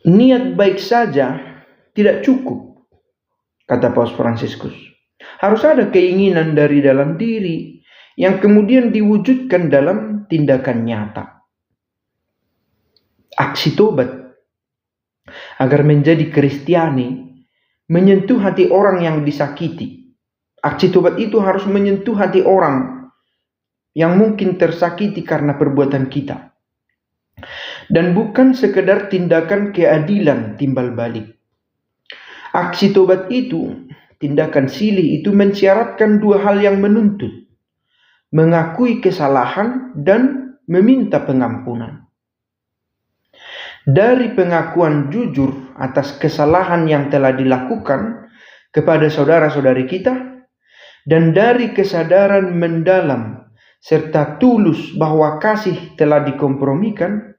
niat baik saja tidak cukup, kata Paus Fransiskus. Harus ada keinginan dari dalam diri yang kemudian diwujudkan dalam tindakan nyata. Aksi tobat agar menjadi Kristiani menyentuh hati orang yang disakiti. Aksi tobat itu harus menyentuh hati orang yang mungkin tersakiti karena perbuatan kita. Dan bukan sekedar tindakan keadilan timbal balik. Aksi tobat itu, tindakan silih itu mensyaratkan dua hal yang menuntut. Mengakui kesalahan dan meminta pengampunan. Dari pengakuan jujur atas kesalahan yang telah dilakukan kepada saudara-saudari kita, dan dari kesadaran mendalam serta tulus bahwa kasih telah dikompromikan,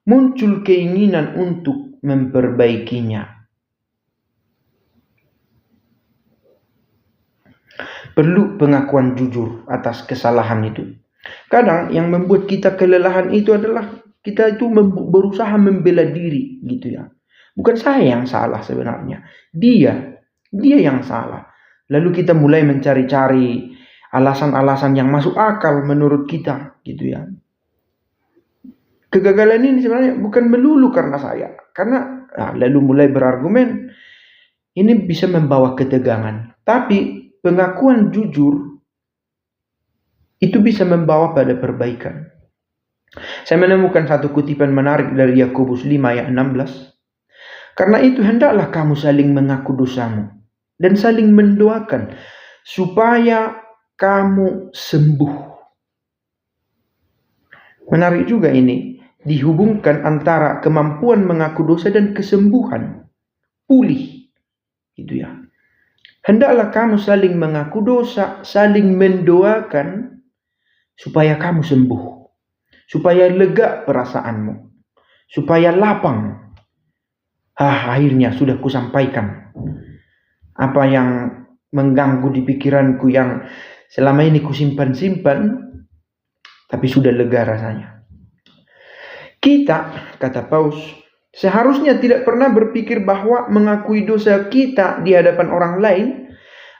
muncul keinginan untuk memperbaikinya. Perlu pengakuan jujur atas kesalahan itu. Kadang yang membuat kita kelelahan itu adalah kita itu berusaha membela diri gitu ya. Bukan saya yang salah sebenarnya. Dia yang salah. Lalu kita mulai mencari-cari alasan-alasan yang masuk akal menurut kita gitu ya. Kegagalan ini sebenarnya bukan melulu karena saya. Karena lalu mulai berargumen, ini bisa membawa ketegangan. Tapi pengakuan jujur itu bisa membawa pada perbaikan. Saya menemukan satu kutipan menarik dari Yakobus 5 ayat 16. Karena itu hendaklah kamu saling mengaku dosamu dan saling mendoakan supaya kamu sembuh. Menarik juga ini, dihubungkan antara kemampuan mengaku dosa dan kesembuhan, pulih, gitu ya. Hendaklah kamu saling mengaku dosa, saling mendoakan supaya kamu sembuh, supaya lega perasaanmu, supaya lapang. Akhirnya sudah kusampaikan apa yang mengganggu di pikiranku yang selama ini kusimpan-simpan, tapi sudah lega rasanya. Kita, kata Paus, seharusnya tidak pernah berpikir bahwa mengakui dosa kita di hadapan orang lain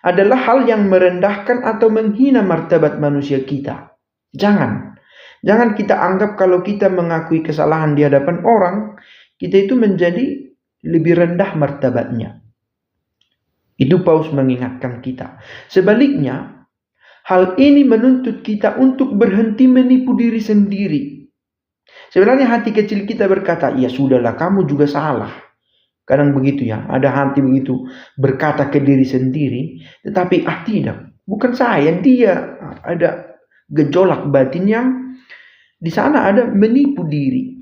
adalah hal yang merendahkan atau menghina martabat manusia kita. Jangan kita anggap kalau kita mengakui kesalahan di hadapan orang, kita itu menjadi lebih rendah martabatnya. Itu Paus mengingatkan kita. Sebaliknya, hal ini menuntut kita untuk berhenti menipu diri sendiri. Sebenarnya hati kecil kita berkata, ya sudahlah, kamu juga salah. Kadang begitu ya, ada hati begitu berkata ke diri sendiri, tetapi tidak, bukan saya, dia. Ada gejolak batin yang di sana ada menipu diri.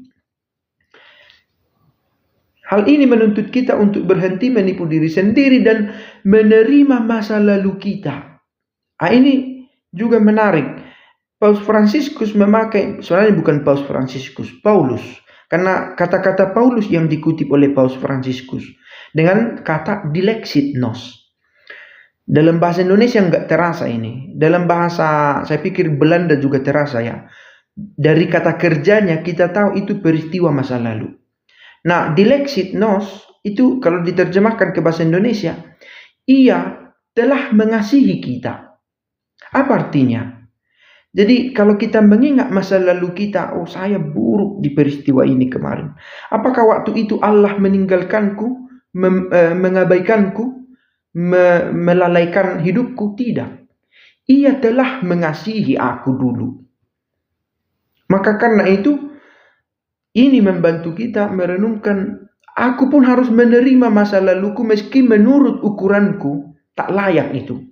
Hal ini menuntut kita untuk berhenti menipu diri sendiri dan menerima masa lalu kita. Ini juga menarik. Paus Fransiskus memakai, sebenarnya bukan Paus Fransiskus, Paulus. Karena kata-kata Paulus yang dikutip oleh Paus Fransiskus dengan kata dilexit nos. Dalam bahasa Indonesia nggak terasa ini. Dalam bahasa, saya pikir Belanda juga terasa ya. Dari kata kerjanya kita tahu itu peristiwa masa lalu. Nah, dilexit nos itu kalau diterjemahkan ke bahasa Indonesia, ia telah mengasihi kita. Apa artinya? Jadi kalau kita mengingat masa lalu kita, oh saya buruk di peristiwa ini kemarin. Apakah waktu itu Allah meninggalkanku, mengabaikanku, melalaikan hidupku? Tidak. Ia telah mengasihi aku dulu. Maka karena itu, ini membantu kita merenungkan, aku pun harus menerima masa laluku meski menurut ukuranku tak layak itu.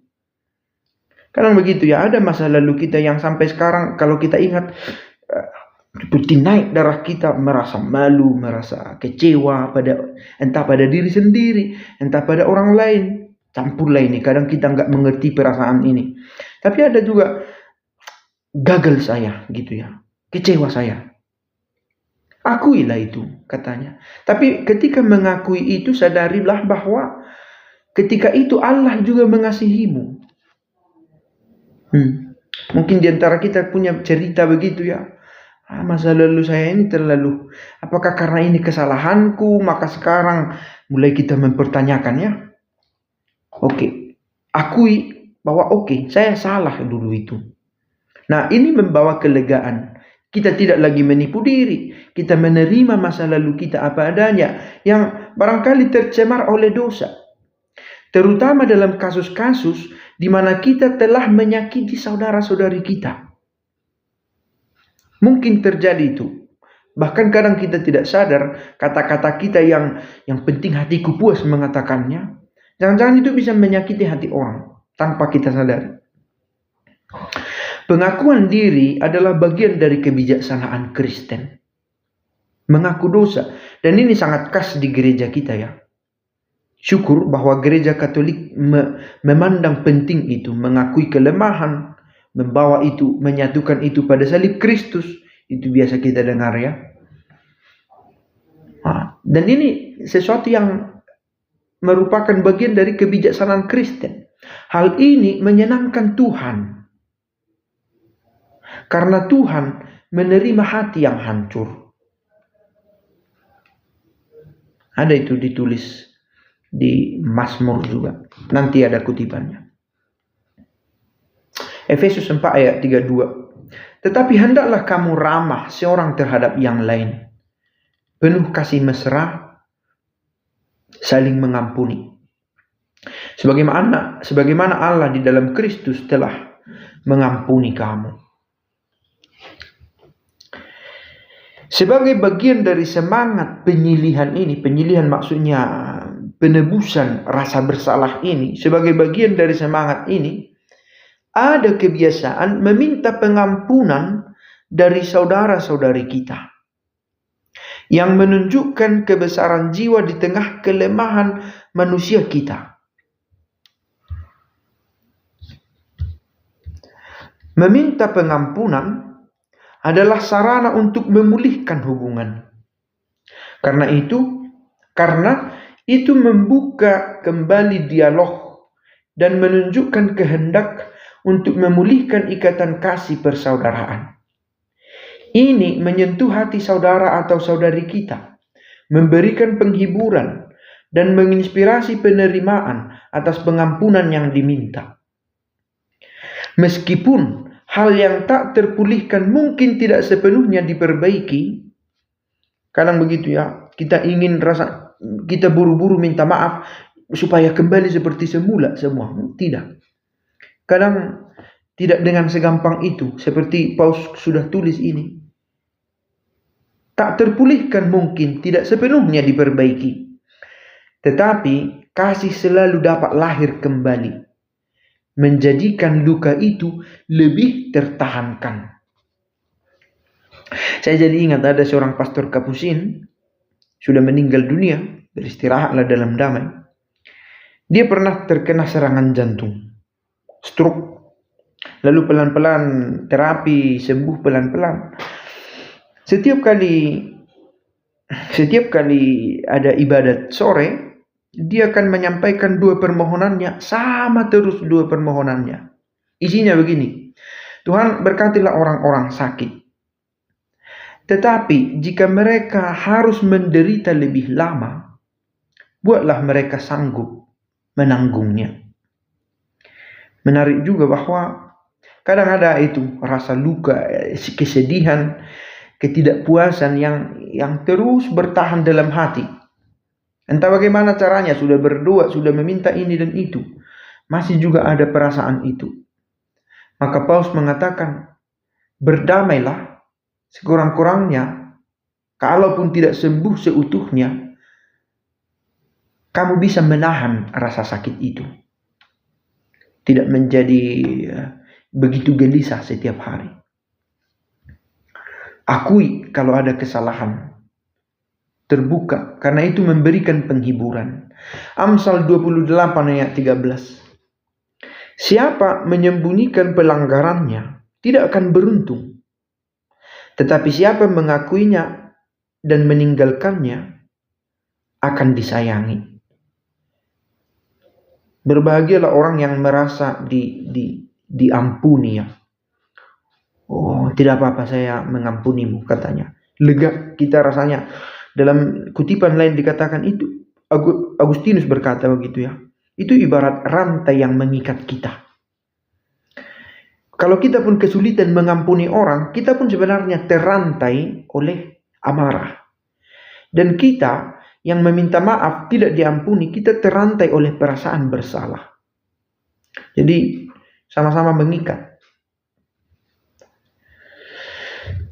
Karena begitu ya, ada masa lalu kita yang sampai sekarang kalau kita ingat, seperti naik darah kita, merasa malu, merasa kecewa entah pada diri sendiri, entah pada orang lain. Campurlah ini, kadang kita nggak mengerti perasaan ini. Tapi ada juga gagal saya gitu ya, kecewa saya. Akuilah itu, katanya. Tapi ketika mengakui itu, sadarilah bahwa ketika itu Allah juga mengasihimu. Mungkin di antara kita punya cerita begitu ya. Masa lalu saya ini terlalu, apakah karena ini kesalahanku, maka sekarang mulai kita mempertanyakannya. Oke, akui bahwa saya salah dulu itu. Nah, ini membawa kelegaan. Kita tidak lagi menipu diri. Kita menerima masa lalu kita apa adanya yang barangkali tercemar oleh dosa. Terutama dalam kasus-kasus di mana kita telah menyakiti saudara-saudari kita. Mungkin terjadi itu. Bahkan kadang kita tidak sadar kata-kata kita yang penting hatiku puas mengatakannya. Jangan-jangan itu bisa menyakiti hati orang tanpa kita sadari. Pengakuan diri adalah bagian dari kebijaksanaan Kristen. Mengaku dosa. Dan ini sangat khas di gereja kita ya. Syukur bahwa gereja Katolik memandang penting itu. Mengakui kelemahan. Membawa itu, menyatukan itu pada salib Kristus. Itu biasa kita dengar ya. Dan ini sesuatu yang merupakan bagian dari kebijaksanaan Kristen. Hal ini menyenangkan Tuhan. Karena Tuhan menerima hati yang hancur. Ada itu ditulis di Mazmur juga. Nanti ada kutipannya. Efesus 4 ayat 32. Tetapi hendaklah kamu ramah seorang terhadap yang lain. Penuh kasih mesra, saling mengampuni. Sebagaimana Allah di dalam Kristus telah mengampuni kamu. Sebagai bagian dari semangat penyilihan ini, penyilihan maksudnya penebusan rasa bersalah ini, sebagai bagian dari semangat ini, ada kebiasaan meminta pengampunan dari saudara-saudari kita. Yang menunjukkan kebesaran jiwa di tengah kelemahan manusia kita. Meminta pengampunan adalah sarana untuk memulihkan hubungan. Karena itu membuka kembali dialog dan menunjukkan kehendak untuk memulihkan ikatan kasih persaudaraan. Ini menyentuh hati saudara atau saudari kita, memberikan penghiburan dan menginspirasi penerimaan atas pengampunan yang diminta. Meskipun hal yang tak terpulihkan mungkin tidak sepenuhnya diperbaiki, kadang begitu ya, kita buru-buru minta maaf supaya kembali seperti semula semua. Tidak. Kadang tidak dengan segampang itu, seperti Paus sudah tulis ini. Tak terpulihkan mungkin, tidak sepenuhnya diperbaiki. Tetapi kasih selalu dapat lahir kembali, menjadikan luka itu lebih tertahankan. Saya jadi ingat ada seorang pastor Kapusin, sudah meninggal dunia, beristirahatlah dalam damai. Dia pernah terkena serangan jantung. Stroke. Lalu pelan-pelan terapi, sembuh pelan-pelan. Setiap kali ada ibadat sore, dia akan menyampaikan dua permohonannya, sama terus dua permohonannya. Isinya begini, Tuhan berkatilah orang-orang sakit. Tetapi jika mereka harus menderita lebih lama, buatlah mereka sanggup menanggungnya. Menarik juga bahwa kadang ada itu rasa luka, kesedihan, ketidakpuasan yang terus bertahan dalam hati. Entah bagaimana caranya, sudah berdoa, sudah meminta ini dan itu, masih juga ada perasaan itu. Maka Paus mengatakan, berdamailah sekurang-kurangnya, kalaupun tidak sembuh seutuhnya, kamu bisa menahan rasa sakit itu. Tidak menjadi begitu gelisah setiap hari. Akui kalau ada kesalahan. Terbuka, karena itu memberikan penghiburan. Amsal 28 ayat 13. Siapa menyembunyikan pelanggarannya tidak akan beruntung. Tetapi siapa mengakuinya dan meninggalkannya akan disayangi. Berbahagialah orang yang merasa diampuni ya. Oh, tidak apa-apa, saya mengampunimu, katanya. Lega kita rasanya. Dalam kutipan lain dikatakan itu, Agustinus berkata begitu ya. Itu ibarat rantai yang mengikat kita. Kalau kita pun kesulitan mengampuni orang, kita pun sebenarnya terrantai oleh amarah. Dan kita yang meminta maaf tidak diampuni, kita terrantai oleh perasaan bersalah. Jadi sama-sama mengikat.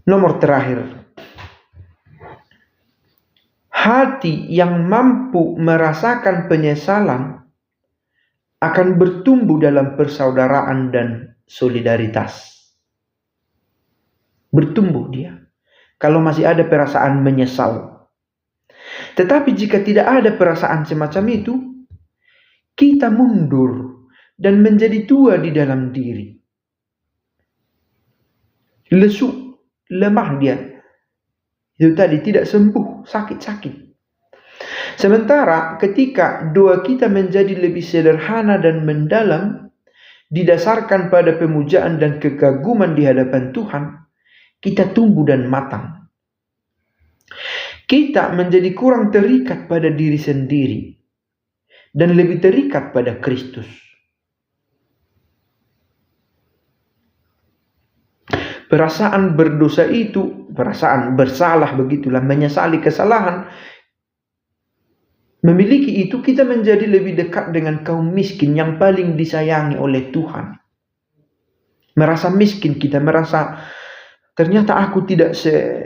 Nomor terakhir, hati yang mampu merasakan penyesalan akan bertumbuh dalam persaudaraan dan solidaritas. Bertumbuh dia kalau masih ada perasaan menyesal. Tetapi jika tidak ada perasaan semacam itu, kita mundur dan menjadi tua di dalam diri. Lesu, lemah dia. Itu tadi tidak sembuh, sakit-sakit. Sementara ketika doa kita menjadi lebih sederhana dan mendalam, didasarkan pada pemujaan dan kekaguman di hadapan Tuhan, kita tumbuh dan matang. Kita menjadi kurang terikat pada diri sendiri dan lebih terikat pada Kristus. Perasaan berdosa itu, perasaan bersalah begitulah, menyesali kesalahan, memiliki itu kita menjadi lebih dekat dengan kaum miskin yang paling disayangi oleh Tuhan. Merasa miskin kita, merasa ternyata aku tidak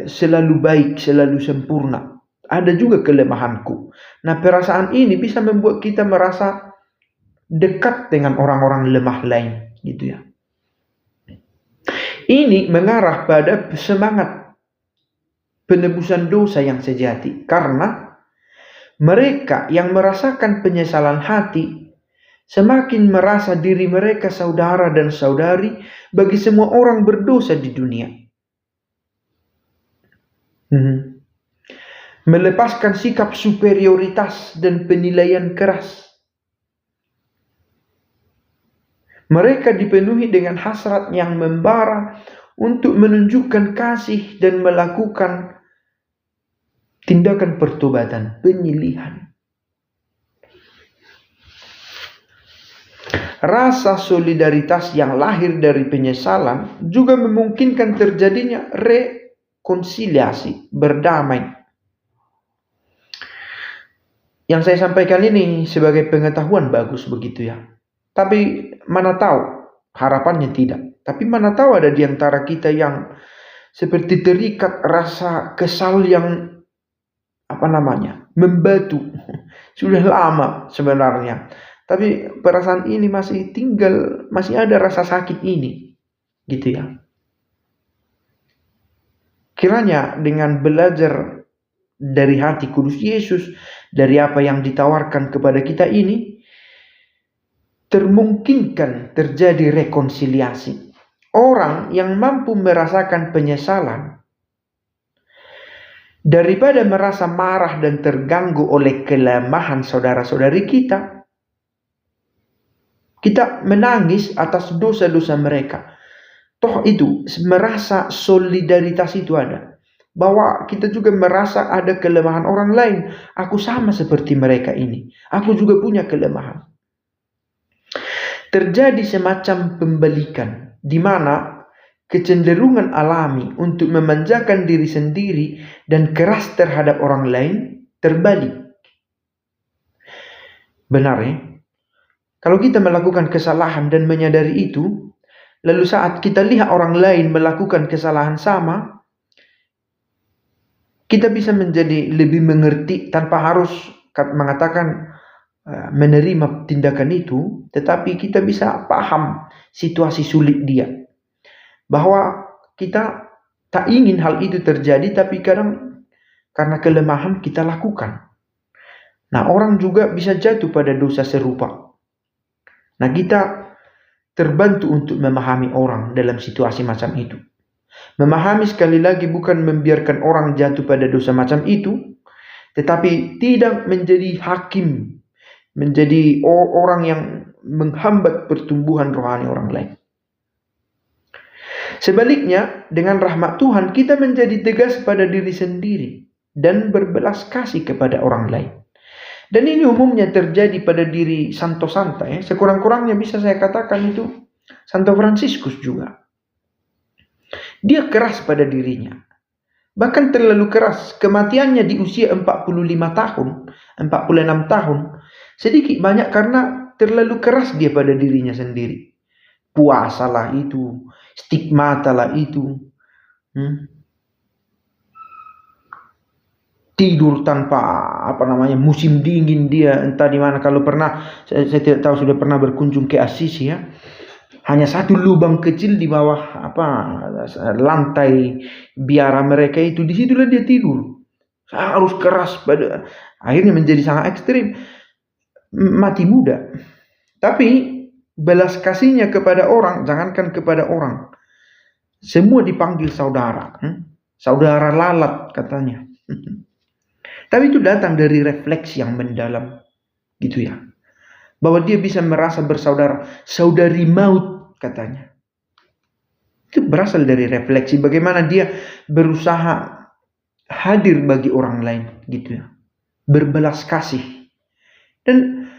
selalu baik, selalu sempurna. Ada juga kelemahanku. Nah, perasaan ini bisa membuat kita merasa dekat dengan orang-orang lemah lain, gitu ya. Ini mengarah pada semangat penebusan dosa yang sejati, karena mereka yang merasakan penyesalan hati semakin merasa diri mereka saudara dan saudari bagi semua orang berdosa di dunia. Melepaskan sikap superioritas dan penilaian keras. Mereka dipenuhi dengan hasrat yang membara untuk menunjukkan kasih dan melakukan tindakan pertobatan, penyilihan. Rasa solidaritas yang lahir dari penyesalan juga memungkinkan terjadinya rekonsiliasi, berdamai. Yang saya sampaikan ini sebagai pengetahuan bagus begitu ya. Tapi mana tahu, harapannya tidak. Tapi mana tahu ada di antara kita yang seperti terikat rasa kesal yang membatu. Sudah lama sebenarnya. Tapi perasaan ini masih tinggal, masih ada rasa sakit ini. Gitu ya. Kiranya dengan belajar dari hati kudus Yesus, dari apa yang ditawarkan kepada kita ini, termungkinkan terjadi rekonsiliasi. Orang yang mampu merasakan penyesalan, daripada merasa marah dan terganggu oleh kelemahan saudara-saudari kita menangis atas dosa-dosa mereka. Toh itu merasa solidaritas itu ada. Bahwa kita juga merasa ada kelemahan orang lain. Aku sama seperti mereka ini. Aku juga punya kelemahan. Terjadi semacam pembalikan, di mana kecenderungan alami untuk memanjakan diri sendiri dan keras terhadap orang lain terbalik. Benar ya? Kalau kita melakukan kesalahan dan menyadari itu, lalu saat kita lihat orang lain melakukan kesalahan sama, kita bisa menjadi lebih mengerti tanpa harus mengatakan menerima tindakan itu, tetapi kita bisa paham situasi sulit dia. Bahwa kita tak ingin hal itu terjadi, tapi kadang karena kelemahan kita lakukan. Nah, orang juga bisa jatuh pada dosa serupa. Nah, kita terbantu untuk memahami orang dalam situasi macam itu. Memahami sekali lagi bukan membiarkan orang jatuh pada dosa macam itu, tetapi tidak menjadi hakim, menjadi orang yang menghambat pertumbuhan rohani orang lain. Sebaliknya, dengan rahmat Tuhan kita menjadi tegas pada diri sendiri dan berbelas kasih kepada orang lain. Dan ini umumnya terjadi pada diri Santo Santa ya. Sekurang-kurangnya bisa saya katakan itu Santo Fransiskus juga. Dia keras pada dirinya. Bahkan terlalu keras. Kematiannya di usia 45 tahun, 46 tahun. Sedikit banyak karena terlalu keras dia pada dirinya sendiri. Puasalah itu, stigmata lah itu. Tidur tanpa musim dingin dia entah di mana. Kalau pernah, saya tidak tahu sudah pernah berkunjung ke Assisi ya. Hanya satu lubang kecil di bawah lantai biara mereka itu, disitulah dia tidur. Harus keras pada akhirnya menjadi sangat ekstrim, mati muda. Tapi belas kasihnya kepada orang, jangankan kepada orang, semua dipanggil saudara, saudara lalat katanya. Tapi itu datang dari refleksi yang mendalam, gitu ya. Bahwa dia bisa merasa bersaudara, saudari maut katanya. Itu berasal dari refleksi bagaimana dia berusaha hadir bagi orang lain, gitu ya. Berbelas kasih. Dan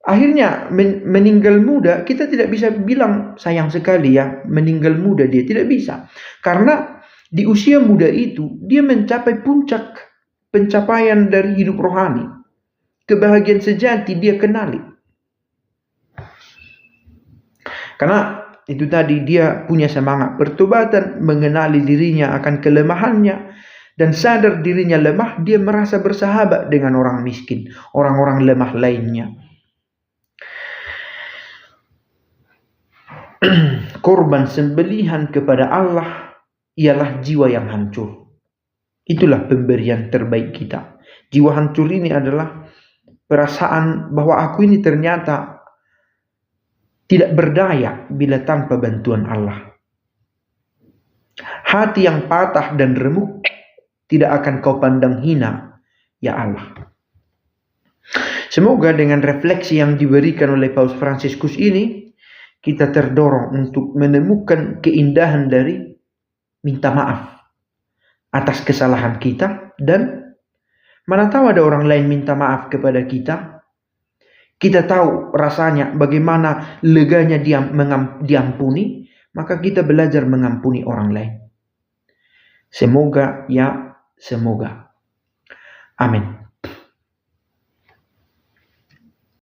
akhirnya meninggal muda, kita tidak bisa bilang sayang sekali ya, meninggal muda dia, tidak bisa. Karena di usia muda itu, dia mencapai puncak pencapaian dari hidup rohani. Kebahagiaan sejati dia kenali. Karena itu tadi dia punya semangat pertobatan, mengenali dirinya akan kelemahannya, dan sadar dirinya lemah, dia merasa bersahabat dengan orang miskin, orang-orang lemah lainnya. Korban sembelihan kepada Allah ialah jiwa yang hancur. Itulah pemberian terbaik kita. Jiwa hancur ini adalah perasaan bahwa aku ini ternyata tidak berdaya bila tanpa bantuan Allah. Hati yang patah dan remuk tidak akan kau pandang hina, ya Allah. Semoga dengan refleksi yang diberikan oleh Paus Fransiskus ini, kita terdorong untuk menemukan keindahan dari minta maaf atas kesalahan kita, dan mana tahu ada orang lain minta maaf kepada kita. Kita tahu rasanya bagaimana leganya diampuni, maka kita belajar mengampuni orang lain. Semoga ya semoga. Amin.